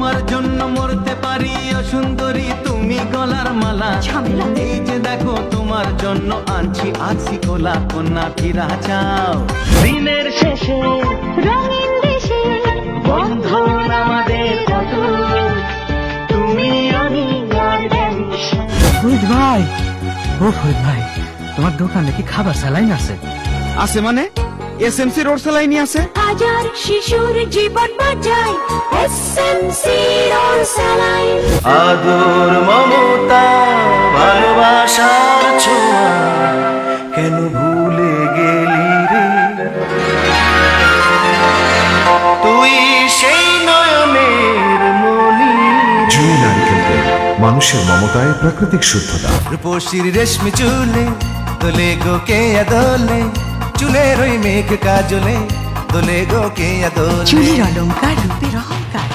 তোমার জন্য মরতে পারি ও সুন্দরী তুমি গলার মালা। এই যে দেখো তোমার জন্য আনছি আছি কোলা, কন্যা ফিরা চাও দিনের শেষে রঙিন দেশে বন্ধন আমাদের অটুট, তুমি আমি ফরিদ ভাই, ও ফরিদ ভাই, তোমার দোকানে কি খাবার স্যালাইন আছে? আছে মানে এসএমসি রোড স্যালাইনি আছে। হাজার শিশুর জীবন বাঁচায় এসএমসি রোড স্যালাইন। আদর মমতা ভালোবাসার ছোঁয়া কেন ভুলে গেলি রে, তুই সেই নয়নের মনি। জুঁই নারিকেল তেল, মানুষের মমতায় প্রাকৃতিক শুদ্ধতা। রূপসীর রেশমি চুলে দোলে গো কে দোলে, চুলের ওই মেঘ কাজলে দোলে গো কে দোলে। চুলের অলংকার, রূপের অহংকার।